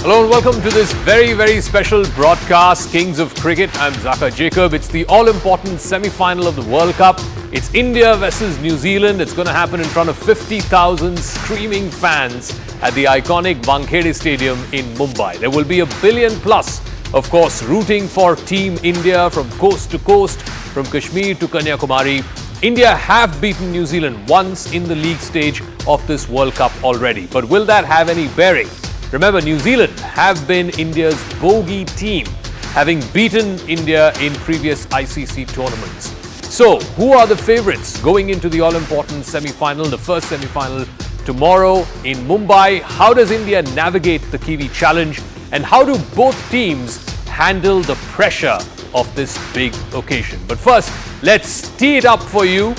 Hello and welcome to this very, very special broadcast, Kings of Cricket. I'm Zaka Jacob. It's the all-important semi-final of the World Cup. It's India versus New Zealand. It's going to happen in front of 50,000 screaming fans at the iconic Wankhede Stadium in Mumbai. There will be 1 billion plus, of course, rooting for Team India from coast to coast, from Kashmir to Kanyakumari. India have beaten New Zealand once in the league stage of this World Cup already. But will that have any bearing? Remember, New Zealand have been India's bogey team, having beaten India in previous ICC tournaments. So, who are the favourites going into the all-important semi-final, the first semi-final tomorrow in Mumbai? How does India navigate the Kiwi challenge? And how do both teams handle the pressure of this big occasion? But first, let's tee it up for you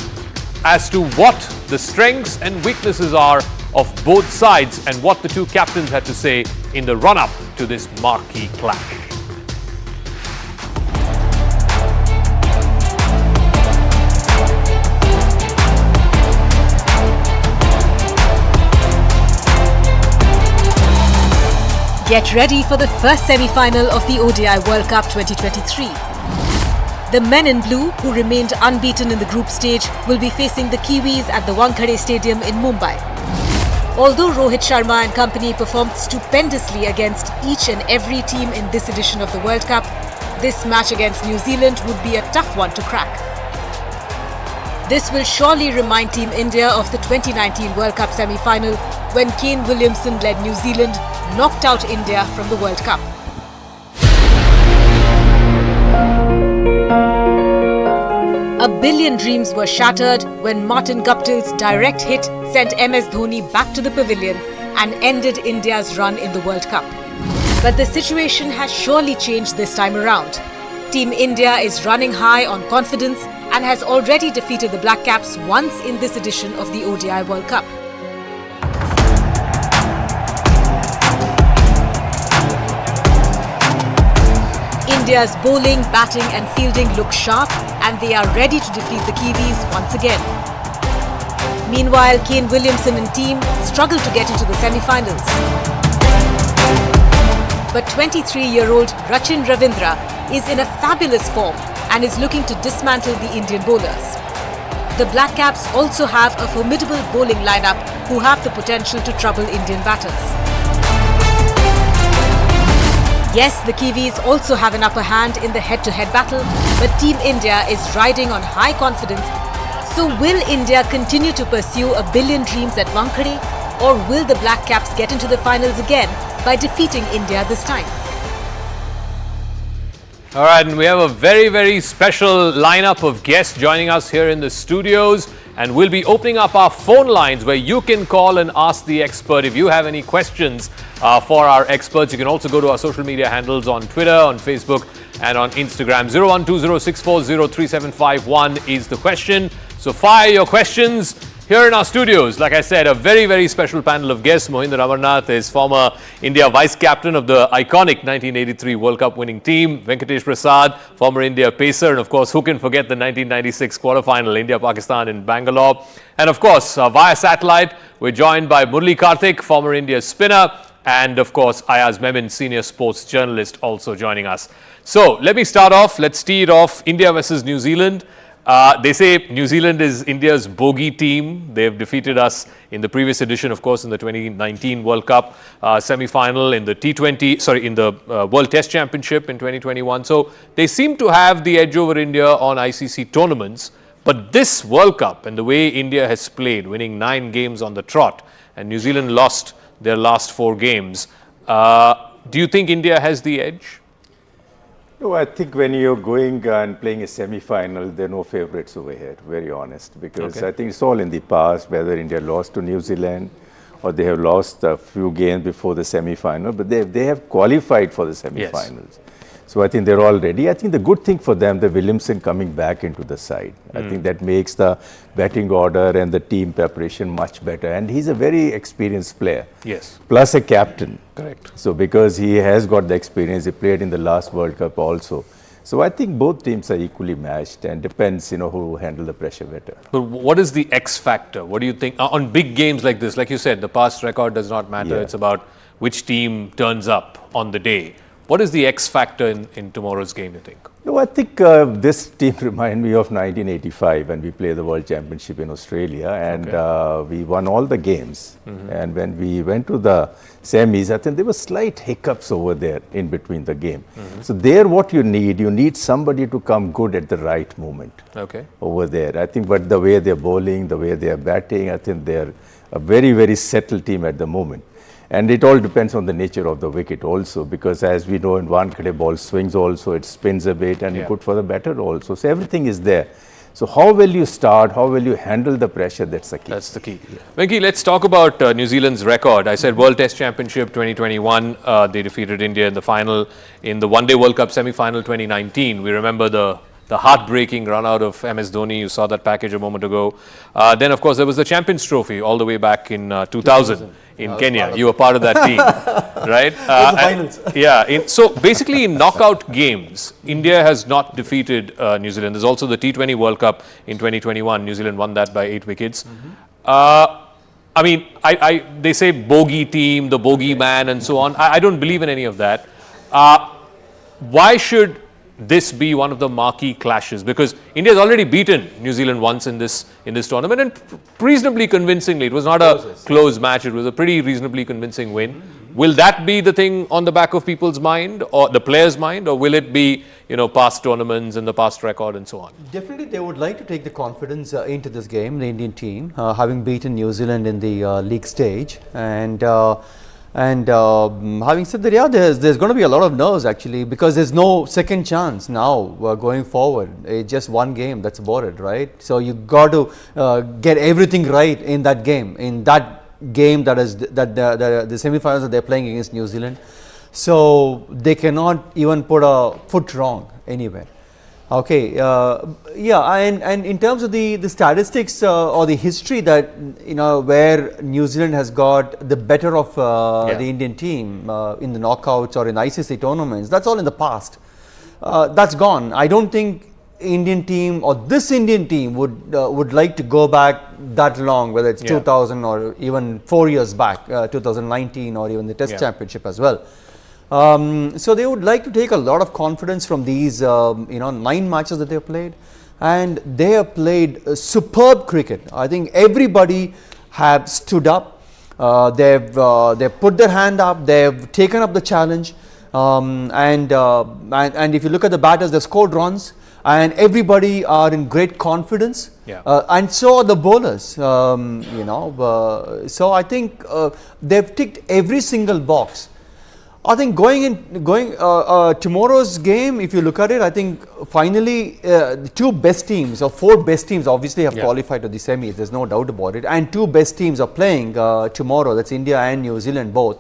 as to what the strengths and weaknesses are of both sides and what the two captains had to say in the run-up to this marquee clash. Get ready for the first semi-final of the ODI World Cup 2023. The men in blue, who remained unbeaten in the group stage, will be facing the Kiwis at the Wankhede Stadium in Mumbai. Although Rohit Sharma and company performed stupendously against each and every team in this edition of the World Cup, this match against New Zealand would be a tough one to crack. This will surely remind Team India of the 2019 World Cup semi-final when Kane Williamson led New Zealand knocked out India from the World Cup. A billion dreams were shattered when Martin Guptill's direct hit sent MS Dhoni back to the pavilion and ended India's run in the World Cup. But the situation has surely changed this time around. Team India is running high on confidence and has already defeated the Black Caps once in this edition of the ODI World Cup. India's bowling, batting and fielding look sharp and they are ready to defeat the Kiwis once again. Meanwhile, Kane Williamson and team struggle to get into the semi-finals. But 23-year-old Rachin Ravindra is in a fabulous form and is looking to dismantle the Indian bowlers. The Black Caps also have a formidable bowling lineup who have the potential to trouble Indian batters. Yes, the Kiwis also have an upper hand in the head-to-head battle, but Team India is riding on high confidence. So will India continue to pursue 1 billion dreams at Wankhede, or will the Black Caps get into the finals again by defeating India this time? All right, and we have a very, very special lineup of guests joining us here in the studios. And we'll be opening up our phone lines where you can call and ask the expert. If you have any questions for our experts, you can also go to our social media handles on Twitter, on Facebook and on Instagram. 01206403751 is the question. So fire your questions. Here in our studios, like I said, a very, very special panel of guests. Mohinder Amarnath is former India vice-captain of the iconic 1983 World Cup winning team. Venkatesh Prasad, former India pacer. And of course, who can forget the 1996 quarterfinal, India-Pakistan in Bangalore. And of course, via satellite, we're joined by Murli Karthik, former India spinner. And of course, Ayaz Memon, senior sports journalist, also joining us. So let me start off. Let's tee it off. India versus New Zealand. They say New Zealand is India's bogey team. They've defeated us in the previous edition, of course, in the 2019 World Cup semi-final, in the in the World Test Championship in 2021. So they seem to have the edge over India on ICC tournaments. But this World Cup and the way India has played, winning 9 games on the trot, and New Zealand lost their last 4 games. Do you think India has the edge? No, I think when you're going and playing a semi-final, there are no favourites over here, to be very honest, because I think it's all in the past, whether India lost to New Zealand or they have lost a few games before the semi-final, but they have qualified for the semi-finals. Yes. So I think they're all ready. I think the good thing for them, the Williamson coming back into the side. I think that makes the batting order and the team preparation much better. And he's a very experienced player. Yes. Plus a captain. Correct. So because he has got the experience, he played in the last World Cup also. So I think both teams are equally matched and depends, who will handle the pressure better. But what is the X factor? What do you think on big games like this? Like you said, the past record does not matter. Yeah. It's about which team turns up on the day. What is the X factor in tomorrow's game, you think? No, I think this team reminds me of 1985 when we played the World Championship in Australia, and we won all the games. And when we went to the semis, I think there were slight hiccups over there in between the game. So there, what you need somebody to come good at the right moment. Over there, I think. But the way they're bowling, the way they are batting, I think they're a very, very settled team at the moment. And it all depends on the nature of the wicket also, because as we know, in Wankhede ball swings also, it spins a bit and good for the batter also. So everything is there. So how will you start? How will you handle the pressure? That's the key. That's the key. Venki, let's talk about New Zealand's record. I said World Test Championship 2021, they defeated India in the final. In the One Day World Cup semi-final 2019, we remember the heartbreaking run out of MS Dhoni. You saw that package a moment ago. Then, of course, there was the Champions Trophy all the way back in 2000 in Kenya. You were part of that team, right? So basically, in knockout games, India has not defeated New Zealand. There's also the T20 World Cup in 2021. New Zealand won that by 8 wickets. I mean, they say bogey team, the bogey man, and so on. I don't believe in any of that. Why should this be one of the marquee clashes? Because India has already beaten New Zealand once in this tournament, and reasonably convincingly. It was not a close match. It was a pretty reasonably convincing win. Will that be the thing on the back of people's mind, or the players' mind, or will it be, past tournaments and the past record and so on? Definitely, they would like to take the confidence into this game, the Indian team, having beaten New Zealand in the league stage, and having said that, there's going to be a lot of nerves actually, because there's no second chance now going forward. It's just one game, that's about it, right? So you got to get everything right in that game, that is the semi-finals that they're playing against New Zealand. So they cannot even put a foot wrong anywhere. Okay, and in terms of the statistics or the history that, where New Zealand has got the better of the Indian team in the knockouts or in ICC tournaments, that's all in the past. That's gone. I don't think Indian team or this Indian team would like to go back that long, whether it's 2000 or even 4 years back, 2019 or even the Test Championship as well. So they would like to take a lot of confidence from these 9 matches that they have played, and they have played superb cricket. I think everybody have stood up. They've put their hand up. They've taken up the challenge, and if you look at the batters, they've scored runs, and everybody are in great confidence. And so are the bowlers. So I think they've ticked every single box. I think going tomorrow's game, if you look at it, I think finally the 2 best teams or 4 best teams obviously have qualified to the semis. There's no doubt about it. And 2 best teams are playing tomorrow. That's India and New Zealand both.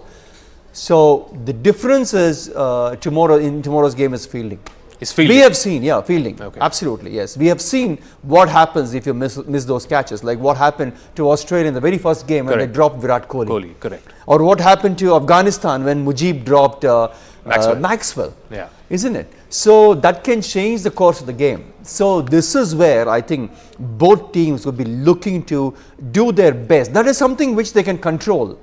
So the difference is in tomorrow's game is fielding. It's fielding. We have seen, fielding. Okay. Absolutely, yes. We have seen what happens if you miss those catches, like what happened to Australia in the very first game when they dropped Virat Kohli. Correct. Or what happened to Afghanistan when Mujib dropped Maxwell. Isn't it? So that can change the course of the game. So this is where I think both teams will be looking to do their best. That is something which they can control.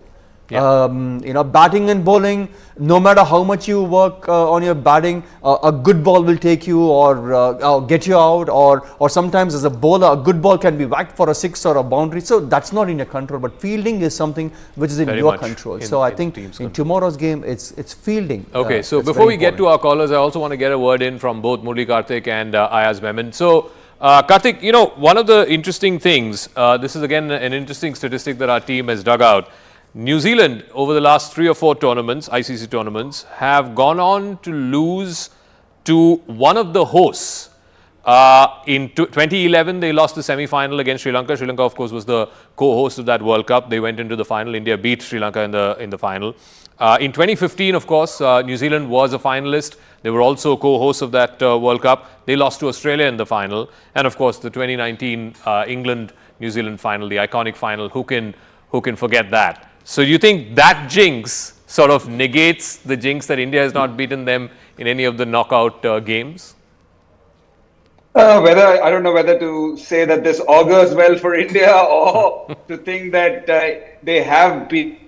Batting and bowling, no matter how much you work on your batting, a good ball will take you or get you out, or sometimes as a bowler, a good ball can be whacked for a 6 or a boundary. So that's not in your control, but fielding is something which is in your control. So I think in tomorrow's game, it's fielding. Okay, so before we get to our callers, I also want to get a word in from both Murli Karthik and Ayaz Memon. So Karthik, one of the interesting things, this is again an interesting statistic that our team has dug out. New Zealand, over the last 3 or 4 tournaments, ICC tournaments, have gone on to lose to one of the hosts. In 2011, they lost the semi-final against Sri Lanka. Sri Lanka, of course, was the co-host of that World Cup. They went into the final. India beat Sri Lanka in the final. In 2015, of course, New Zealand was a finalist. They were also co-hosts of that World Cup. They lost to Australia in the final. And, of course, the 2019 England-New Zealand final, the iconic final. Who can forget that? So do you think that jinx sort of negates the jinx that India has not beaten them in any of the knockout games? I don't know whether to say that this augurs well for India or to think that they have beaten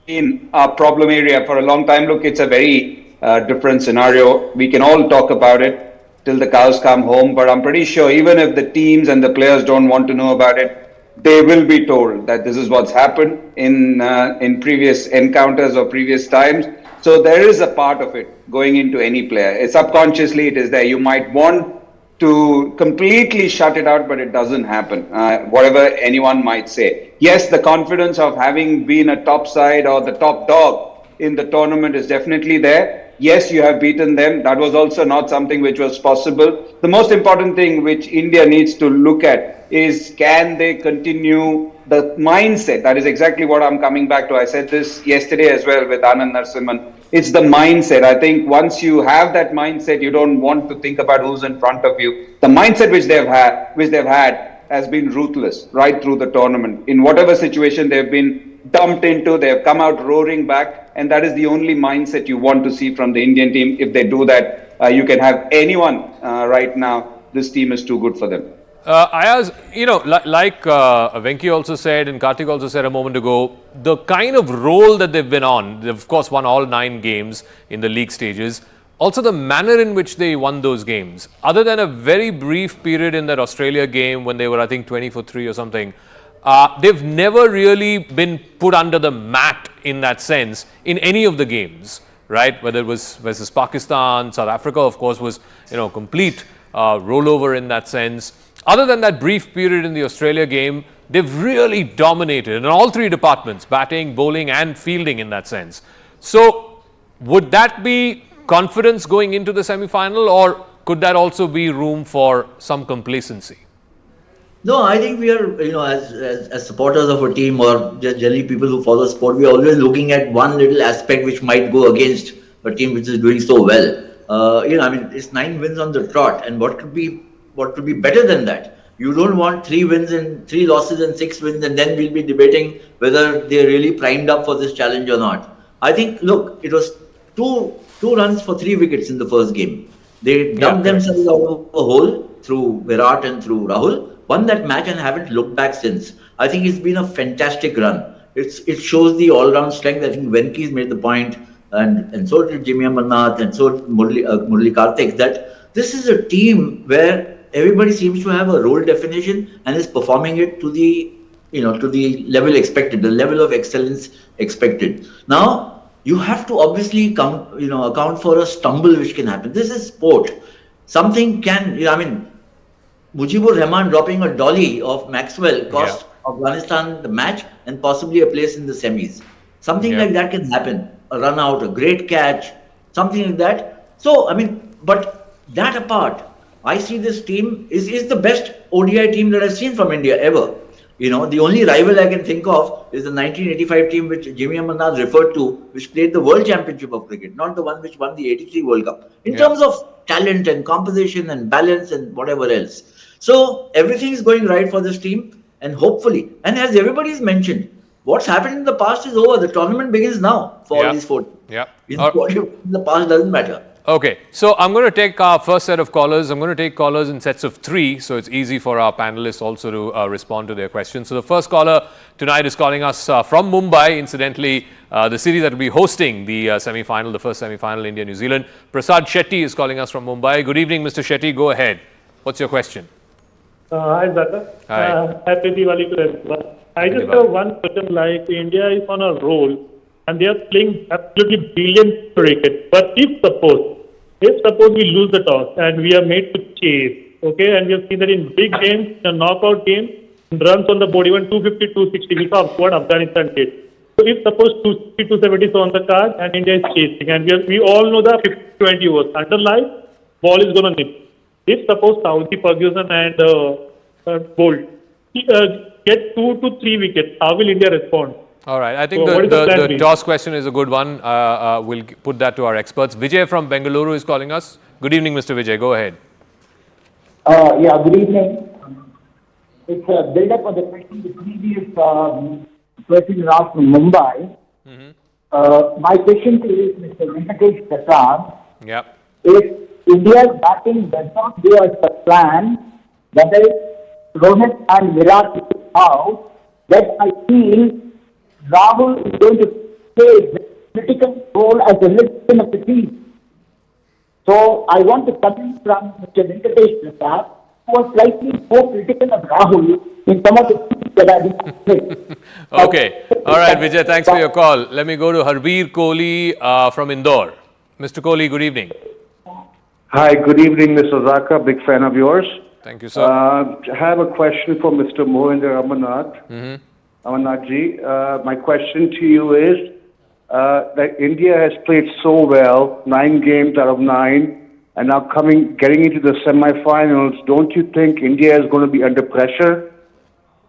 been a problem area for a long time. Look, it's a very different scenario. We can all talk about it till the cows come home, but I'm pretty sure even if the teams and the players don't want to know about it, they will be told that this is what's happened in previous encounters or previous times. So there is a part of it going into any player. Subconsciously, it is there. You might want to completely shut it out, but it doesn't happen, whatever anyone might say. Yes, the confidence of having been a top side or the top dog in the tournament is definitely there. Yes, you have beaten them. That was also not something which was possible. The most important thing which India needs to look at is, can they continue the mindset? That is exactly what I'm coming back to. I said this yesterday as well with Anand Narasimhan. It's the mindset. I think once you have that mindset, you don't want to think about who's in front of you. The mindset which they've had has been ruthless right through the tournament. In whatever situation they've been dumped into, they have come out roaring back, and that is the only mindset you want to see from the Indian team. If they do that, you can have anyone right now. This team is too good for them. Ayaz, like Venki also said and Karthik also said a moment ago, the kind of role that they've been on, they've of course won all 9 games in the league stages, also the manner in which they won those games, other than a very brief period in that Australia game when they were, I think, 20 for 3 or something, they've never really been put under the mat in that sense in any of the games, right? Whether it was versus Pakistan, South Africa, of course, was, complete rollover in that sense. Other than that brief period in the Australia game, they've really dominated in all 3 departments, batting, bowling and fielding in that sense. So, would that be confidence going into the semi-final, or could that also be room for some complacency? No, I think we are, as supporters of a team or just generally people who follow sport, we are always looking at one little aspect which might go against a team which is doing so well. It's 9 wins on the trot, and what could be better than that? You don't want 3 wins and 3 losses and 6 wins, and then we'll be debating whether they're really primed up for this challenge or not. I think, look, it was two runs for 3 wickets in the first game. They dumped themselves out of a hole through Virat and through Rahul, won that match and haven't looked back since. I think it's been a fantastic run. It shows the all-round strength. I think Venki's made the point, and so did Jimmy Amarnath, and so did Murali Karthik, that this is a team where everybody seems to have a role definition and is performing it to the level expected, the level of excellence expected. Now, you have to obviously account for a stumble which can happen. This is sport. Something can, Mujibur Rahman dropping a dolly of Maxwell cost Afghanistan the match and possibly a place in the semis. Something like that can happen. A run out, a great catch, something like that. So, but that apart, I see this team is the best ODI team that I've seen from India ever. The only rival I can think of is the 1985 team which Jimmy Amarnath referred to, which played the World Championship of Cricket, not the one which won the 83 World Cup. In terms of talent and composition and balance and whatever else. So everything is going right for this team, and hopefully, and as everybody's mentioned, what's happened in the past is over. The tournament begins now for all these 4 teams. What you in the past doesn't matter. Okay, so I'm going to take our first set of callers. I'm going to take callers in sets of 3, so it's easy for our panelists also to respond to their questions. So the first caller tonight is calling us from Mumbai, incidentally, the city that will be hosting the semi-final, the first semi-final, India-New Zealand. Prasad Shetty is calling us from Mumbai. Good evening, Mr. Shetty. Go ahead. What's your question? Hi, Zaka. Hi. Happy Diwali to everyone. I just have one question, like India is on a roll and they are playing absolutely brilliant cricket. But if suppose we lose the toss and we are made to chase, okay, and we have seen that in big games, in a knockout game, runs on the board, even 250, 260, we saw what Afghanistan did. So if suppose 260, 270 is on the card and India is chasing, and we all know the 50-20 overs, underline, ball is going to nip. If suppose Saudi, Ferguson and Bolt get 2 to 3 wickets, how will India respond? All right. I think the toss question is a good one. We'll put that to our experts. Vijay from Bengaluru is calling us. Good evening, Mr. Vijay. Go ahead. Good evening. It's a build-up of the question the previous question asked from Mumbai. My question to you is, Mr. Wankhede Stadium. If India's batting does not go as per plan, whether Rohit and Virat is out, that I feel Rahul is going to play a critical role as a leader of the team. So I want to come from Mr. Venkatesh Prasad, who was slightly more critical of Rahul in some of the things that have been played. Okay. All right, Vijay, thanks for your call. Let me go to Harveer Kohli from Indore. Mr. Kohli, good evening. Hi, good evening, Mr. Zaka. Big fan of yours. Thank you, sir. I have a question for Mr. Mohinder Amarnath. Amarnathji, my question to you is that India has played so well, 9 games out of 9, and now getting into the semi-finals. Don't you think India is going to be under pressure?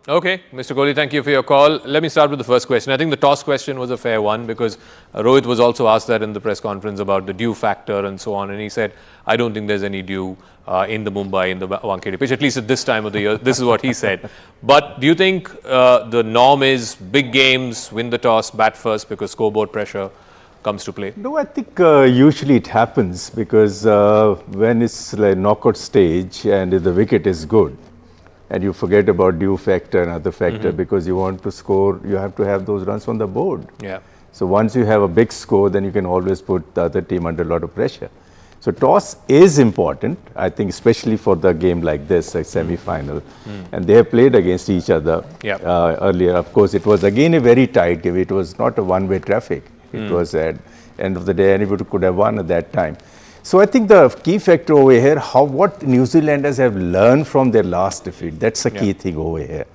Okay, Mr. Kohli, thank you for your call. Let me start with the first question. I think the toss question was a fair one because Rohit was also asked that in the press conference about the dew factor and so on. And he said, I don't think there's any dew in the Mumbai, in the Wankhede pitch, at least at this time of the year. This is what he said. But do you think the norm is big games, win the toss, bat first because scoreboard pressure comes to play? No, I think usually it happens because when it's like knockout stage and the wicket is good, and you forget about dew factor and other factor because you want to score, you have to have those runs on the board. Yeah. So once you have a big score, then you can always put the other team under a lot of pressure. So toss is important, I think, especially for the game like this, like semi-final. And they have played against each other earlier. Of course, it was again a very tight game. It was not a one-way traffic. It was at end of the day, anybody could have won at that time. So I think the key factor over here, what New Zealanders have learned from their last defeat, that's the key thing over here.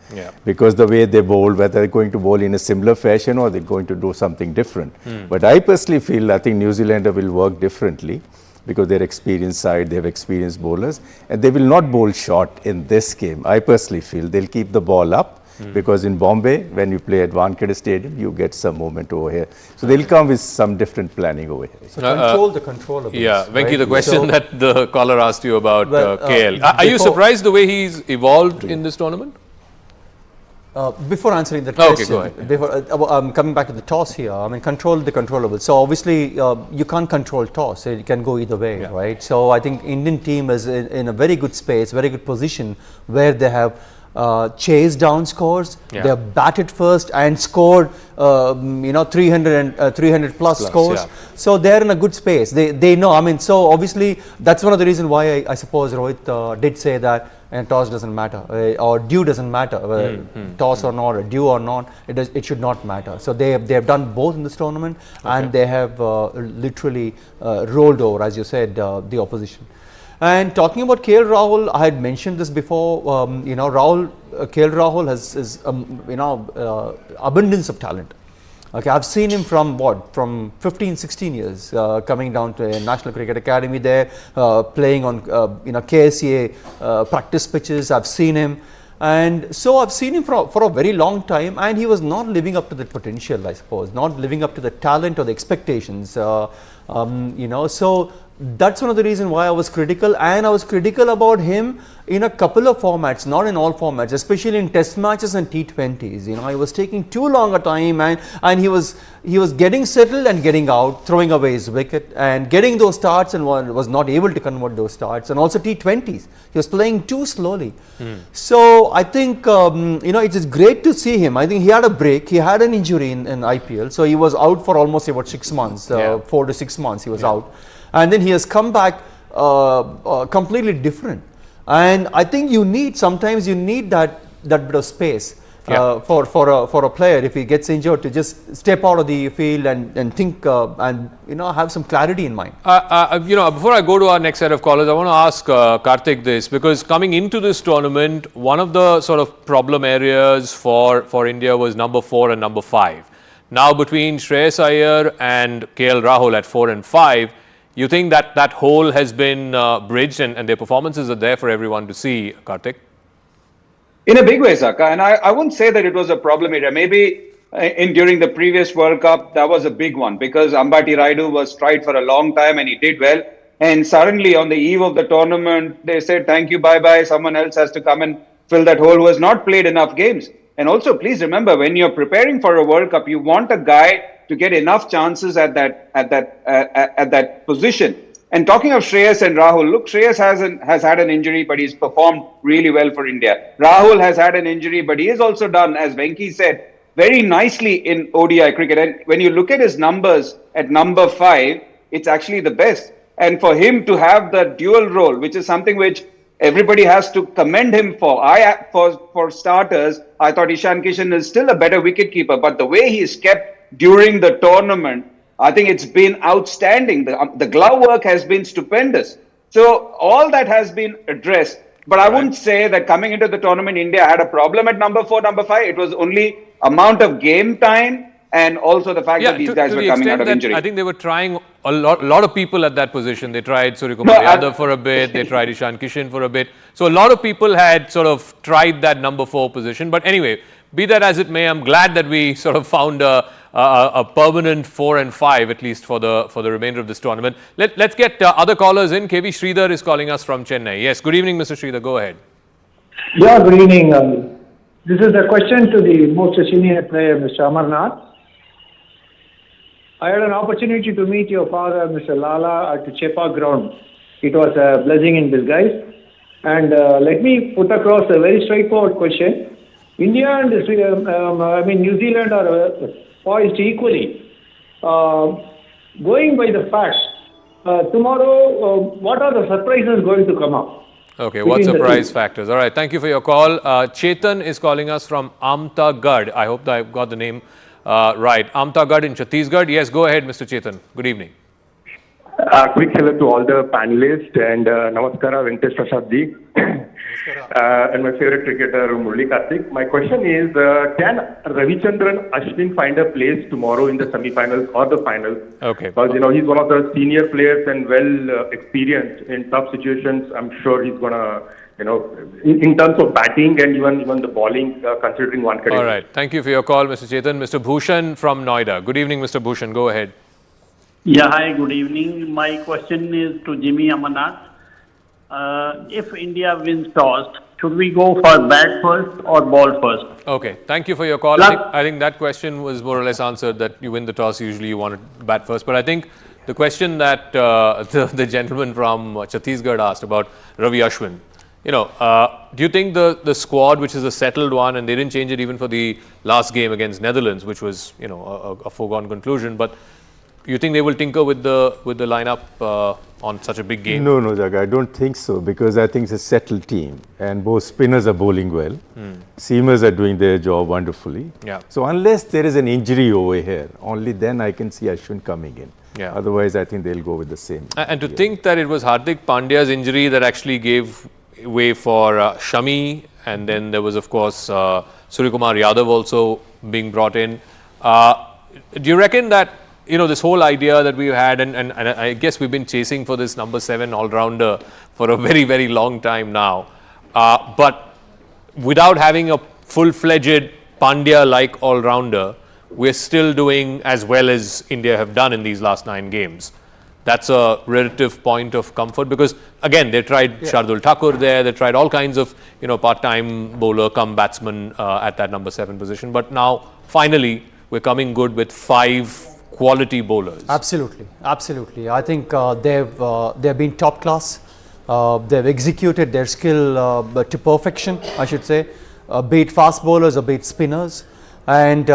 Because the way they bowl, whether they're going to bowl in a similar fashion or they're going to do something different. But I personally feel, I think New Zealander will work differently because they're experienced side, they have experienced bowlers, and they will not bowl short in this game. I personally feel they'll keep the ball up. Because in Bombay, when you play at Wankhede Stadium, you get some movement over here. So they'll come with some different planning over here. So control the controllables. Yeah, Venki, the question that the caller asked you about KL. Are you surprised the way he's evolved in this tournament? Before answering that question, go ahead. Coming back to the toss here, I mean, control the controllables. So obviously, you can't control toss. It can go either way, right? So I think Indian team is in a very good space, very good position where they have chased down scores. They have batted first and scored 300 plus scores. So they're in a good space. They know. I mean, so obviously that's one of the reasons why I suppose Rohit did say that toss doesn't matter or dew doesn't matter, whether toss or not, or dew or not, it should not matter. So they have done both in this tournament, and they have literally rolled over, as you said, the opposition. And talking about KL Rahul, I had mentioned this before. KL Rahul has abundance of talent. Okay, I've seen him from 15, 16 years, coming down to a National Cricket Academy there, playing on KSCA practice pitches. I've seen him, and so I've seen him for a very long time, and he was not living up to the potential, I suppose, not living up to the talent or the expectations. So that's one of the reasons why I was critical, and I was critical about him in a couple of formats, not in all formats, especially in test matches and T20s. He was taking too long a time, and he was getting settled and getting out, throwing away his wicket and getting those starts, and was not able to convert those starts. And also T20s, he was playing too slowly. So I think it is great to see him. I think he had a break. He had an injury in IPL, so he was out for almost about 6 months, 4 to 6 months. He was out. And then he has come back completely different. And I think sometimes you need that bit of space for a player if he gets injured to just step out of the field and think and have some clarity in mind. Before I go to our next set of callers, I want to ask Karthik this, because coming into this tournament, one of the sort of problem areas for India was number 4 and number 5. Now between Shreyas Iyer and KL Rahul at 4 and 5, you think that hole has been bridged and their performances are there for everyone to see, Karthik? In a big way, Zaka. And I wouldn't say that it was a problem area. Maybe during the previous World Cup, that was a big one because Ambati Rayudu was tried for a long time and he did well. And suddenly on the eve of the tournament, they said, thank you, bye-bye. Someone else has to come and fill that hole who has not played enough games. And also, please remember, when you're preparing for a World Cup, you want a guy to get enough chances at that position. And talking of Shreyas and Rahul, look, Shreyas has had an injury, but he's performed really well for India. Rahul has had an injury, but he has also done, as Venki said, very nicely in ODI cricket. And when you look at his numbers at number 5, it's actually the best. And for him to have the dual role, which is something which everybody has to commend him for. For starters, I thought Ishan Kishan is still a better wicketkeeper, but the way he is kept during the tournament, I think it's been outstanding. The glove work has been stupendous. So all that has been addressed. But I wouldn't say that coming into the tournament, India had a problem at number 4, number 5. It was only amount of game time and also the fact that these guys were coming out of injury. I think they were trying a lot of people at that position. They tried Suryakumar Yadav for a bit. They tried Ishan Kishan for a bit. So a lot of people had sort of tried that number 4 position. But anyway, be that as it may, I'm glad that we sort of found a permanent 4 and 5, at least for the remainder of this tournament. Let's get other callers in. KV Sridhar is calling us from Chennai. Yes, good evening, Mr. Sridhar. Go ahead. Yeah, good evening. This is a question to the most senior player, Mr. Amarnath. I had an opportunity to meet your father, Mr. Lala, at the Chepa ground. It was a blessing in disguise. And let me put across a very straightforward question. India and New Zealand are poised equally. Going by the facts, tomorrow, what are the surprises going to come up? Okay, what surprise factors? All right, thank you for your call. Chetan is calling us from Amtagad. I hope that I got the name right. Amtagad in Chhattisgarh. Yes, go ahead, Mr. Chetan. Good evening. Quick hello to all the panelists and Namaskara, Venkatesh Prasad ji. And my favorite cricketer, Murli Karthik. My question is, can Ravichandran Ashwin find a place tomorrow in the semi-finals or the finals? Okay. Because, he's one of the senior players and well experienced in tough situations. I'm sure he's going to, in terms of batting and even the bowling, considering Wankhede. All right. Thank you for your call, Mr. Chetan. Mr. Bhushan from Noida. Good evening, Mr. Bhushan. Go ahead. Yeah, hi, good evening. My question is to Jimmy Amarnath. If India wins toss, should we go for bat first or ball first? Okay, thank you for your call. I think that question was more or less answered, that you win the toss, usually you want to bat first. But I think the question that the gentleman from Chhattisgarh asked about Ravi Ashwin, do you think the squad, which is a settled one, and they didn't change it even for the last game against Netherlands, which was a foregone conclusion, but you think they will tinker with the lineup on such a big game? No, Jaga, I don't think so, because I think it's a settled team and both spinners are bowling well. Seamers are doing their job wonderfully. Yeah. So unless there is an injury over here, only then I can see Ashwin coming in. Yeah. Otherwise, I think they'll go with the same. And to think that it was Hardik Pandya's injury that actually gave way for Shami, and then there was, of course, Suryakumar Yadav also being brought in. Do you reckon that this whole idea that we've had, and I guess we've been chasing for this number 7 all-rounder for a very, very long time now, but without having a full-fledged Pandya-like all-rounder, we're still doing as well as India have done in these last 9 games. That's a relative point of comfort, because again, they tried Shardul Thakur there, they tried all kinds of part-time bowler come batsman at that number 7 position, but now finally we're coming good with 5 quality bowlers. Absolutely. I think they've been top class. They've executed their skill to perfection, I should say, be it fast bowlers or be it spinners. And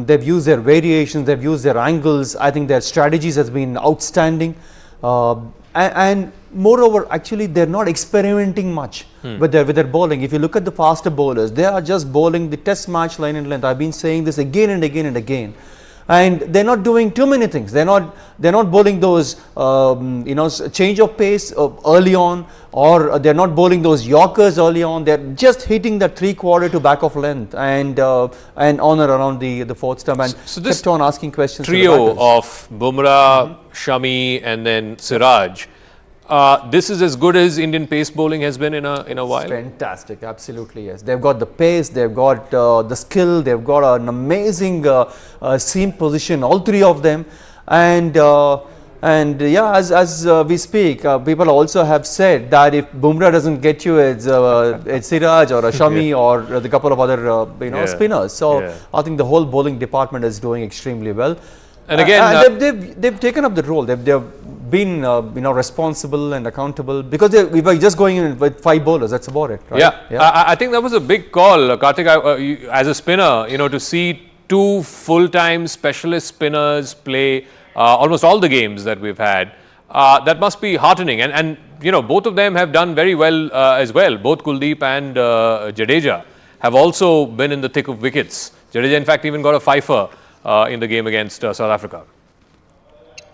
they've used their variations, they've used their angles. I think their strategies has been outstanding. And moreover, actually, they're not experimenting much with their bowling. If you look at the faster bowlers, they are just bowling the test match line and length. I've been saying this again and again and again. And they're not doing too many things. They're not bowling those change of pace early on, or they're not bowling those Yorkers early on. They're just hitting that 3/4 to back of length and on or around the 4th stump, and so this kept on asking questions. Trio of Bumrah, Shami, and then Siraj. This is as good as Indian pace bowling has been in a while. Fantastic, absolutely, yes. They've got the pace, they've got the skill, they've got an amazing seam position, all 3 of them, and yeah, as we speak, people also have said that if Bumrah doesn't get you, it's Siraj or a Shami or the couple of other spinners. So I think the whole bowling department is doing extremely well. And again, they've taken up the role. They've been responsible and accountable, because we were just going in with 5 bowlers. That's about it, right? Yeah. I think that was a big call, Karthik. As a spinner, to see two full-time specialist spinners play almost all the games that we've had. That must be heartening. And you know, both of them have done very well as well. Both Kuldeep and Jadeja have also been in the thick of wickets. Jadeja, in fact, even got a fifer in the game against South Africa.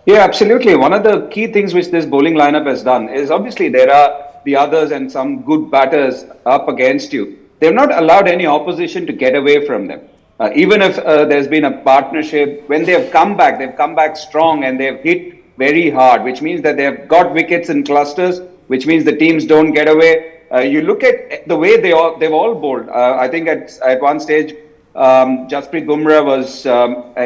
Yeah, absolutely. One of the key things which this bowling lineup has done is obviously there are the others and some good batters up against you. They've not allowed any opposition to get away from them. Even if there's been a partnership, when they've come back strong and they've hit very hard, which means that they've got wickets in clusters, which means the teams don't get away. You look at the way they've all bowled. I think at one stage, Jasprit Bumrah was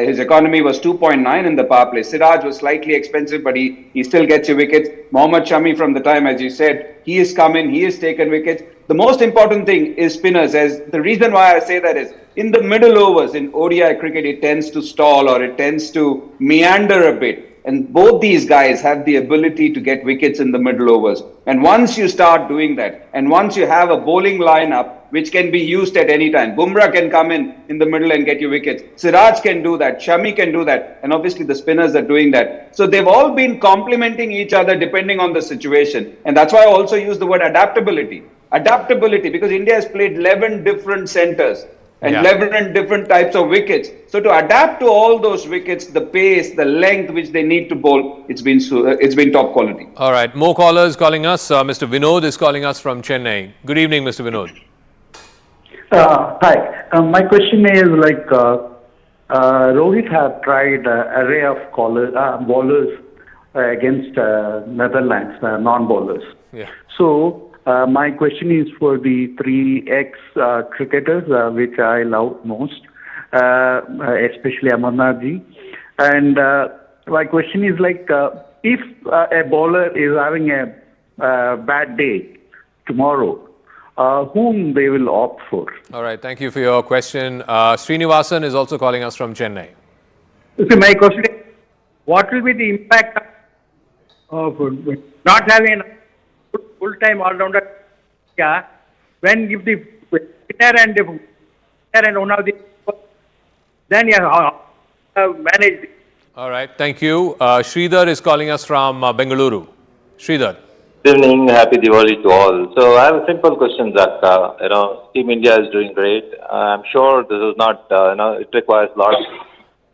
his economy was 2.9 in the power play. Siraj was slightly expensive, but he still gets you wickets. Mohammad Shami, from the time, as you said, he has come in, he has taken wickets. The most important thing is spinners. As the reason why I say that is in the middle overs in ODI cricket, it tends to stall or it tends to meander a bit. And both these guys have the ability to get wickets in the middle overs. And once you start doing that, and once you have a bowling lineup which can be used at any time, Bumrah can come in the middle and get you wickets. Siraj can do that. Shami can do that. And obviously the spinners are doing that. So they've all been complementing each other depending on the situation. And that's why I also use the word adaptability. Adaptability, because India has played 11 different centers and 11 different types of wickets. So to adapt to all those wickets, the pace, the length which they need to bowl, it's been top quality. All right, more callers calling us. Mr. Vinod is calling us from Chennai. Good evening, Mr. Vinod. Hi. My question is like Rohit have tried array of bowlers against Netherlands, non-bowlers. Yeah. So my question is for the three ex-cricketers, which I love most, especially Amarnath ji. And my question is like, if a bowler is having a bad day tomorrow, whom they will opt for? All right, thank you for your question. Srinivasan is also calling us from Chennai. So my question is, what will be the impact of not having a full-time all-rounder when if the winner and one of the then manage. All right, thank you. Sridhar is calling us from Bengaluru. Sridhar. Good evening, happy Diwali to all. So I have a simple question, Zaka. Team India is doing great. I'm sure this is not, it requires a lot of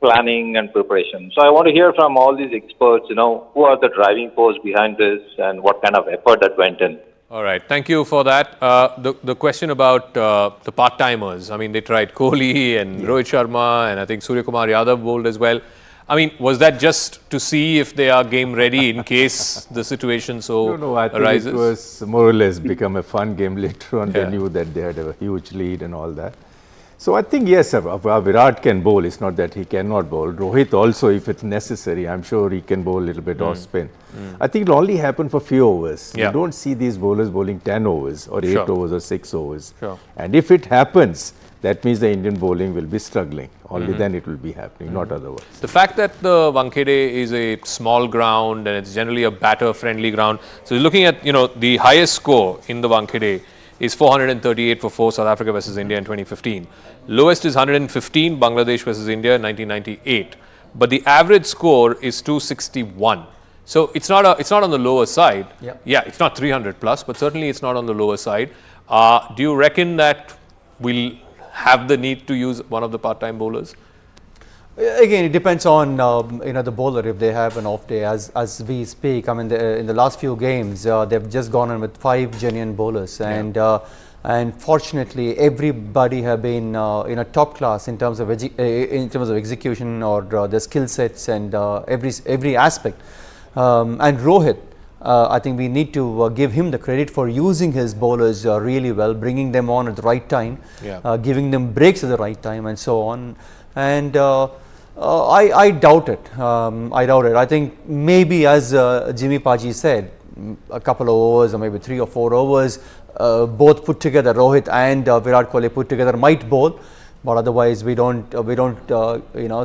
planning and preparation. So I want to hear from all these experts, who are the driving force behind this and what kind of effort that went in. All right, thank you for that. The question about the part-timers, I mean, they tried Kohli and Rohit Sharma and I think Surya Kumar Yadav bowled as well. I mean, was that just to see if they are game ready in case the situation No, I think arises? it was more or less become a fun game later on. They knew that they had a huge lead and all that. So I think, yes, Virat can bowl. It's not that he cannot bowl. Rohit also, if it's necessary, I'm sure he can bowl a little bit off spin. I think it'll only happen for few overs. You don't see these bowlers bowling 10 overs or 8 overs or 6 overs. And if it happens, that means the Indian bowling will be struggling. Only then it will be happening, not otherwise. The fact that the Wankhede is a small ground and it's generally a batter-friendly ground. So looking at, the highest score in the Wankhede is 438 for 4, South Africa versus India in 2015. Lowest is 115, Bangladesh versus India in 1998. But the average score is 261. So it's not on the lower side. Yeah, it's not 300 plus, but certainly it's not on the lower side. Do you reckon that we'll have the need to use one of the part-time bowlers? Again, it depends on the bowler if they have an off day. As we speak, I mean, in the last few games, they've just gone on with 5 genuine bowlers, and fortunately, everybody have been top class in terms of execution or their skill sets and every aspect. And Rohit, I think we need to give him the credit for using his bowlers really well, bringing them on at the right time, giving them breaks at the right time, and so on. And I doubt it. I think maybe, as Jimmy Paji said, a couple of overs or maybe 3 or 4 overs, both put together, Rohit and Virat Kohli put together might bowl, but otherwise we don't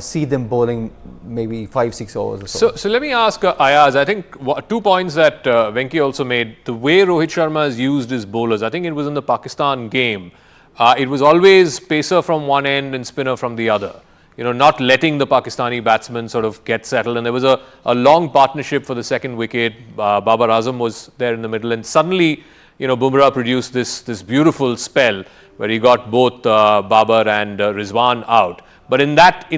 see them bowling maybe 5-6 overs or so. So let me ask Ayaz, I think 2 points that Venki also made. The way Rohit Sharma has used his bowlers, I think it was in the Pakistan game, it was always pacer from one end and spinner from the other. not letting the Pakistani batsmen sort of get settled. And there was a long partnership for the second wicket. Babar Azam was there in the middle, and suddenly, Bumrah produced this beautiful spell where he got both Babar and Rizwan out. But in that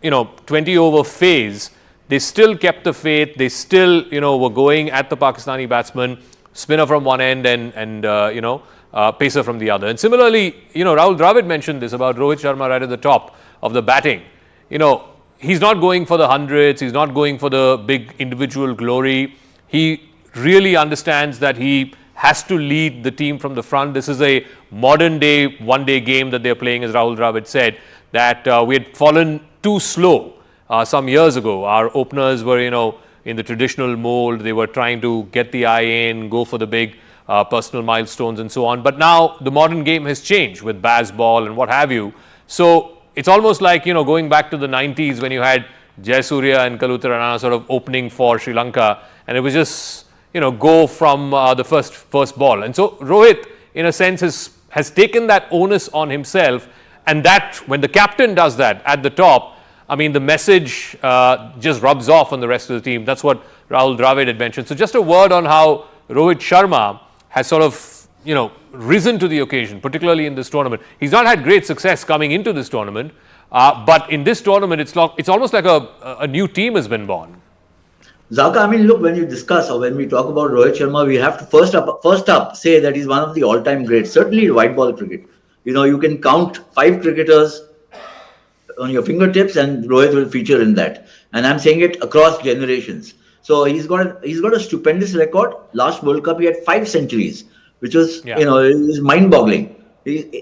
20 over phase, they still kept the faith. They still were going at the Pakistani batsman, spinner from one end and pacer from the other. And similarly, Rahul Dravid mentioned this about Rohit Sharma right at the top of the batting. He's not going for the hundreds. He's not going for the big individual glory. He really understands that he has to lead the team from the front. This is a modern day one-day game that they're playing, as Rahul Dravid said, that we had fallen too slow some years ago. Our openers were, in the traditional mold. They were trying to get the eye in, go for the big personal milestones and so on. But now the modern game has changed with Baz ball and what have you. So it's almost like, going back to the 90s when you had Jayasuriya and Kalutarana sort of opening for Sri Lanka, and it was just, go from the first ball. And so Rohit, in a sense, has taken that onus on himself, and that when the captain does that at the top, I mean, the message just rubs off on the rest of the team. That's what Rahul Dravid had mentioned. So just a word on how Rohit Sharma has sort of, risen to the occasion, particularly in this tournament. He's not had great success coming into this tournament, but in this tournament, it's almost like a new team has been born. Zaka, I mean, look, when you discuss or when we talk about Rohit Sharma, we have to first up say that he's one of the all-time greats, certainly in white ball cricket. You can count 5 cricketers on your fingertips, and Rohit will feature in that. And I'm saying it across generations. So he's got a stupendous record. Last World Cup, he had 5 centuries, which was, is mind-boggling.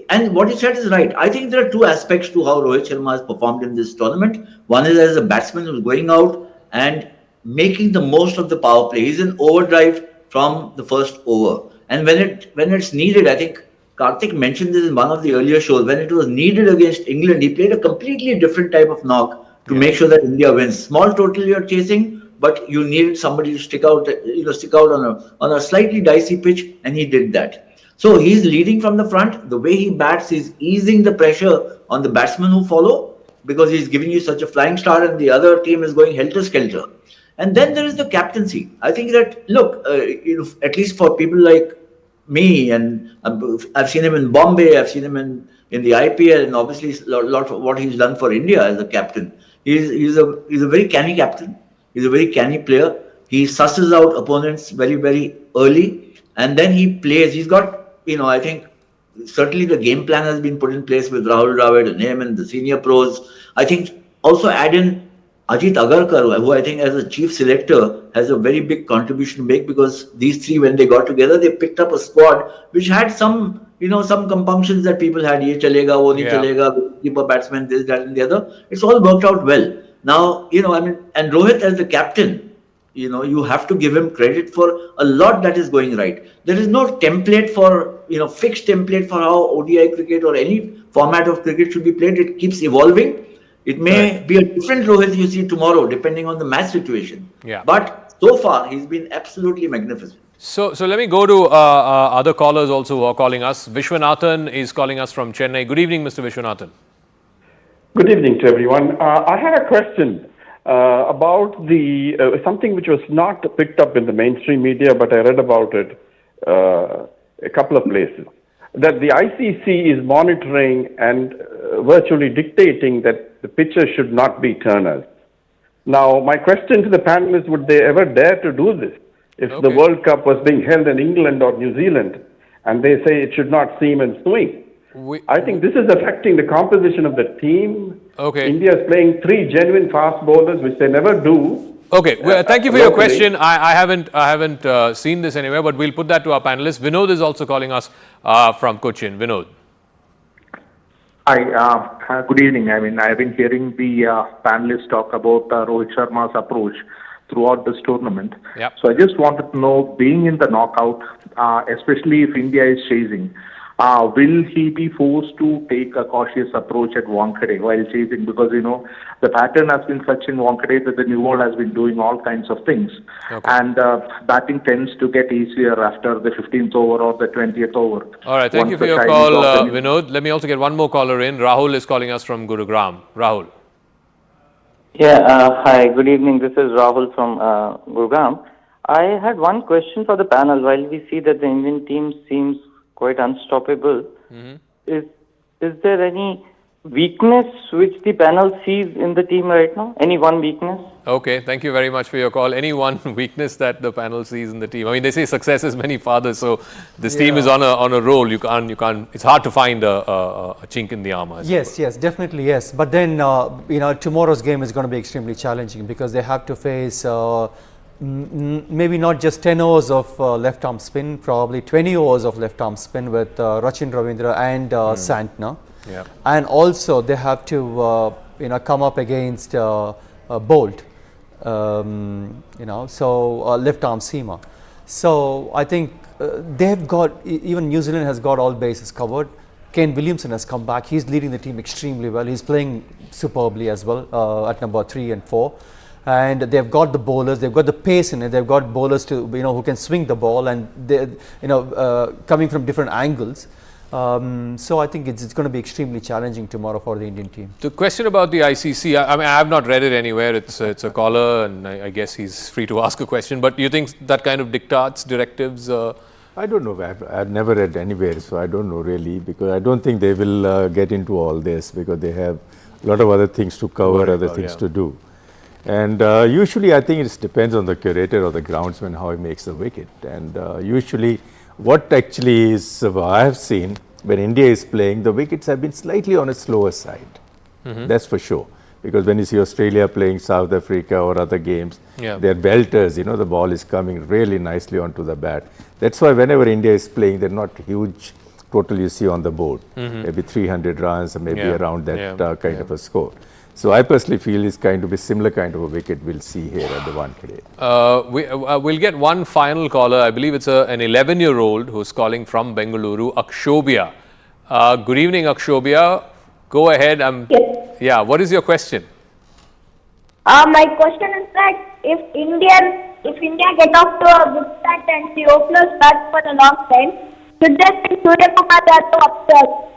And what he said is right. I think there are 2 aspects to how Rohit Sharma has performed in this tournament. One is as a batsman who's going out and making the most of the power play. He's in overdrive from the first over. And when it's needed, I think Karthik mentioned this in one of the earlier shows, when it was needed against England, he played a completely different type of knock to make sure that India wins. Small total you're chasing, but you needed somebody to stick out on a slightly dicey pitch, and he did that. So he's leading from the front. The way he bats, he's easing the pressure on the batsmen who follow, because he's giving you such a flying start and the other team is going helter-skelter. And then there is the captaincy. I think that, look, at least for people like me, and I've seen him in Bombay, I've seen him in the IPL, and obviously a lot of what he's done for India as a captain. He's a very canny captain. He's a very canny player. He susses out opponents very, very early, and then he plays. He's got, I think certainly the game plan has been put in place with Rahul Dravid and him and the senior pros. I think also add in Ajit Agarkar, who I think as a chief selector has a very big contribution to make, because these 3, when they got together, they picked up a squad which had some compunctions that people had. Ye chalega, wo nahi chalega, keeper batsman, this, that, and the other. It's all worked out well. Now, and Rohit as the captain, you have to give him credit for a lot that is going right. There is no template fixed template for how ODI cricket or any format of cricket should be played. It keeps evolving. It may be a different Rohit you see tomorrow, depending on the match situation. Yeah. But so far, he's been absolutely magnificent. So let me go to other callers also who are calling us. Vishwanathan is calling us from Chennai. Good evening, Mr. Vishwanathan. Good evening to everyone. I had a question about the something which was not picked up in the mainstream media, but I read about it a couple of places. That the ICC is monitoring and virtually dictating that the pitches should not be turners. Now, my question to the panelists, would they ever dare to do this? If the World Cup was being held in England or New Zealand, and they say it should not seam and swing. I think this is affecting the composition of the team. India is playing 3 genuine fast bowlers, which they never do. Okay, well, thank you for your question. I haven't seen this anywhere, but we'll put that to our panelists. Vinod is also calling us from Cochin. Vinod. Hi, good evening. I mean, I've been hearing the panelists talk about Rohit Sharma's approach throughout this tournament. Yep. So I just wanted to know, being in the knockout, especially if India is chasing, will he be forced to take a cautious approach at Wankhede while chasing? Because, the pattern has been such in Wankhede that the new ball has been doing all kinds of things. Okay. And batting tends to get easier after the 15th over or the 20th over. All right, thank you for your call, Vinod. Let me also get one more caller in. Rahul is calling us from Gurugram. Rahul. Yeah, hi, good evening. This is Rahul from Gurugram. I had one question for the panel. While we see that the Indian team seems quite unstoppable, is there any weakness which the panel sees in the team right now? Any one weakness? Okay, thank you very much for your call. Any one weakness that the panel sees in the team? I mean, they say success is many fathers, so this team is on a roll. You can't. It's hard to find a chink in the armor. Yes, definitely yes. But then tomorrow's game is going to be extremely challenging because they have to face maybe not just 10 overs of left arm spin, probably 20 overs of left arm spin with Rachin Ravindra and Santner. Yeah. And also they have to come up against Bolt, so left arm seamer. So I think they've got, even New Zealand has got all bases covered. Kane Williamson has come back. He's leading the team extremely well. He's playing superbly as well at number 3 and 4. And they've got the bowlers, they've got the pace in it, they've got bowlers to who can swing the ball and they coming from different angles. So I think it's going to be extremely challenging tomorrow for the Indian team. The question about the ICC, I mean, I have not read it anywhere. It's a caller, and I guess he's free to ask a question. But do you think that kind of diktats, directives? I don't know. I've never read anywhere, so I don't know really, because I don't think they will get into all this because they have a lot of other things to cover, other things to do. And usually I think it depends on the curator or the groundsman how he makes the wicket. And usually what actually is, I have seen when India is playing, the wickets have been slightly on a slower side. That's for sure. Because when you see Australia playing South Africa or other games, they're belters, the ball is coming really nicely onto the bat. That's why whenever India is playing, they're not huge total you see on the board. Maybe 300 runs or maybe around that kind of a score. So I personally feel it's going to be similar kind of a wicket we'll see here at the Wankhede. We'll get one final caller. I believe it's an 11-year-old who's calling from Bengaluru, Akshobhya. Good evening, Akshobhya. Go ahead. Yes. Yeah, what is your question? My question is that if India get off to a good start and the openers bat for a long time, should they send Surya Kumar Yadav upstairs?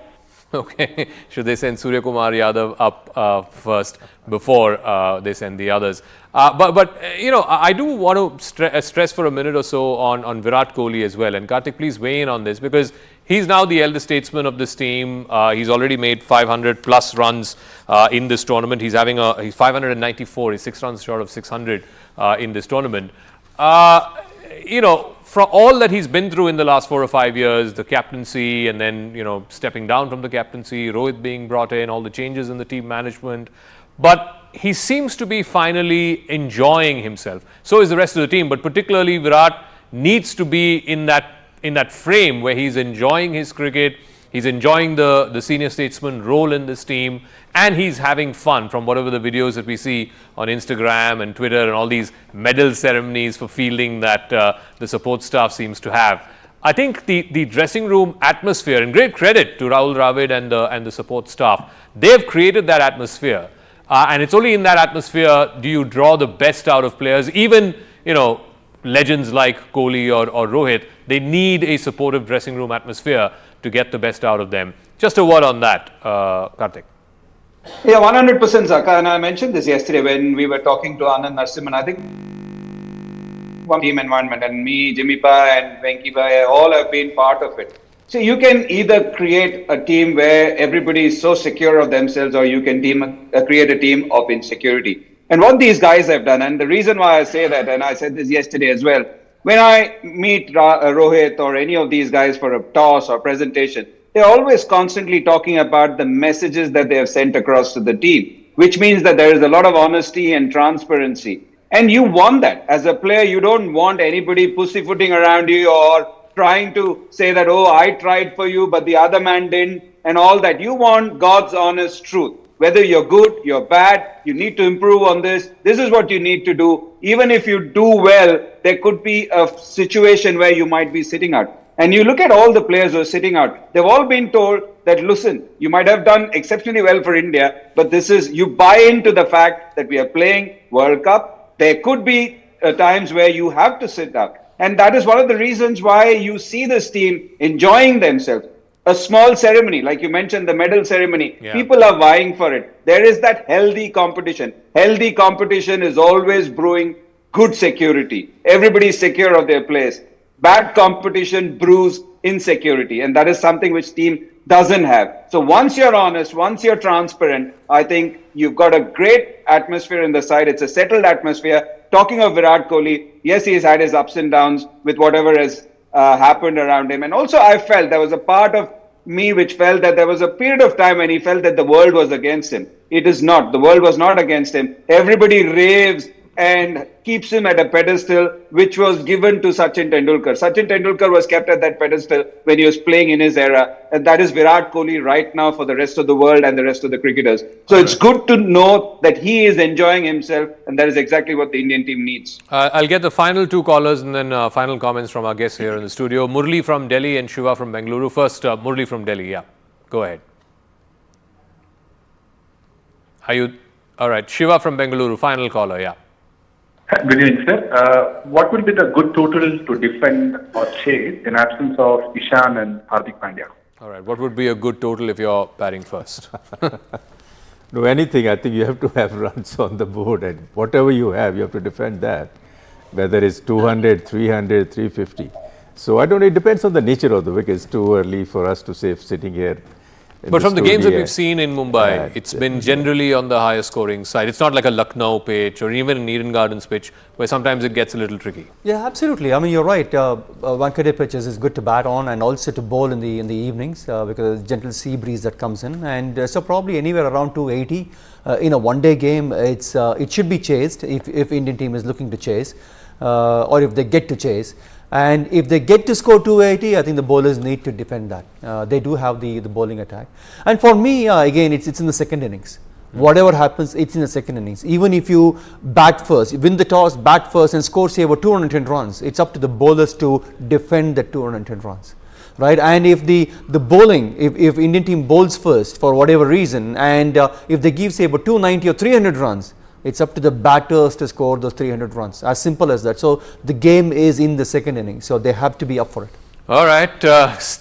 Okay, should they send Surya Kumar Yadav up first before they send the others? But I do want to stress for a minute or so on Virat Kohli as well. And Karthik, please weigh in on this because he's now the elder statesman of this team. He's already made 500 plus runs in this tournament. He's 594. He's 6 runs short of 600 in this tournament. From all that he's been through in the last 4 or 5 years, the captaincy and then, stepping down from the captaincy, Rohit being brought in, all the changes in the team management. But he seems to be finally enjoying himself. So is the rest of the team, but particularly Virat needs to be in that frame where he's enjoying his cricket, he's enjoying the senior statesman role in this team, and he's having fun from whatever the videos that we see on Instagram and Twitter and all these medal ceremonies for fielding that the support staff seems to have. I think the dressing room atmosphere, and great credit to Rahul Dravid and the support staff, they've created that atmosphere. And it's only in that atmosphere do you draw the best out of players. Even, legends like Kohli or Rohit, they need a supportive dressing room atmosphere to get the best out of them. Just a word on that, Karthik. Yeah, 100%, Zaka. And I mentioned this yesterday when we were talking to Anand Narasimhan. I think one team environment, and me, Jimmy Pa and Venki Bhai all have been part of it. So you can either create a team where everybody is so secure of themselves, or you can create a team of insecurity. And what these guys have done, and the reason why I say that, and I said this yesterday as well, when I meet Rohit or any of these guys for a toss or presentation, they're always constantly talking about the messages that they have sent across to the team, which means that there is a lot of honesty and transparency. And you want that. As a player, you don't want anybody pussyfooting around you or trying to say that, oh, I tried for you, but the other man didn't, and all that. You want God's honest truth. Whether you're good, you're bad, you need to improve on this. This is what you need to do. Even if you do well, there could be a situation where you might be sitting out. And you look at all the players who are sitting out, they've all been told that, listen, you might have done exceptionally well for India, but you buy into the fact that we are playing World Cup. There could be times where you have to sit out. And that is one of the reasons why you see this team enjoying themselves. A small ceremony, like you mentioned, the medal ceremony, people are vying for it. There is that healthy competition. Healthy competition is always brewing good security. Everybody is secure of their place. Bad competition brews insecurity, and that is something which team doesn't have. So once you're honest, once you're transparent, I think you've got a great atmosphere in the side. It's a settled atmosphere. Talking of Virat Kohli, yes, he's had his ups and downs with whatever has happened around him. And also I felt there was a part of me which felt that there was a period of time when he felt that the world was against him. It is not. The world was not against him. Everybody raves and keeps him at a pedestal which was given to Sachin Tendulkar. Sachin Tendulkar was kept at that pedestal when he was playing in his era, and that is Virat Kohli right now for the rest of the world and the rest of the cricketers. So it's good to know that he is enjoying himself, and that is exactly what the Indian team needs. I'll get the final two callers and then final comments from our guests here in the studio. Murli from Delhi and Shiva from Bengaluru. First, Murli from Delhi. Yeah, go ahead. Are you all right? Shiva from Bengaluru, final caller. Yeah. Good evening, sir. What will be the good total to defend or chase in absence of Ishan and Hardik Pandya? All right. What would be a good total if you're batting first? No, anything. I think you have to have runs on the board, and whatever you have to defend that, whether it's 200, 300, 350. So I don't know. It depends on the nature of the wicket. It's too early for us to say sitting here. But from the games that we've seen in Mumbai, it's been generally on the higher scoring side. It's not like a Lucknow pitch or even an Eden Gardens pitch where sometimes it gets a little tricky. Yeah, absolutely. I mean, you're right. Wankhede pitches is good to bat on and also to bowl in the evenings because of gentle sea breeze that comes in. And so probably anywhere around 280 in a one-day game, it should be chased if Indian team is looking to chase or if they get to chase. And if they get to score 280, I think the bowlers need to defend that. They do have the bowling attack. And for me, again, it's in the second innings. Whatever happens, it's in the second innings. Even if you bat first, win the toss, bat first and score say about 210 runs, it's up to the bowlers to defend the 210 runs. Right? And if the bowling, if Indian team bowls first for whatever reason, and if they give say about 290 or 300 runs, it's up to the batters to score those 300 runs. As simple as that. So the game is in the second inning. So they have to be up for it. All right.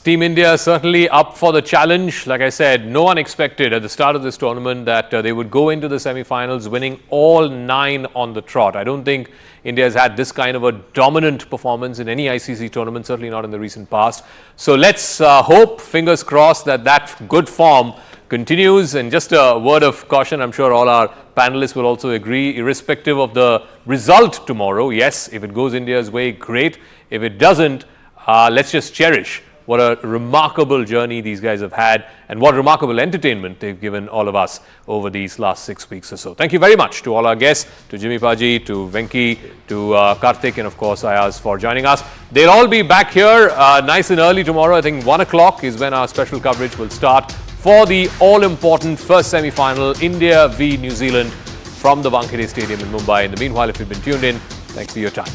Team India certainly up for the challenge. Like I said, no one expected at the start of this tournament that they would go into the semi-finals winning all 9 on the trot. I don't think India has had this kind of a dominant performance in any ICC tournament, certainly not in the recent past. So let's hope, fingers crossed, that good form continues. And just a word of caution, I'm sure all our panelists will also agree, irrespective of the result tomorrow, yes, if it goes India's way, great. If it doesn't, let's just cherish what a remarkable journey these guys have had and what remarkable entertainment they've given all of us over these last 6 weeks or so. Thank you very much to all our guests, to Jimmy Paji, to Venki, to Karthik, and of course Ayaz for joining us. They'll all be back here nice and early tomorrow. I think 1 o'clock is when our special coverage will start for the all-important first semi-final, India v New Zealand from the Wankhede Stadium in Mumbai. In the meanwhile, if you've been tuned in, thanks for your time.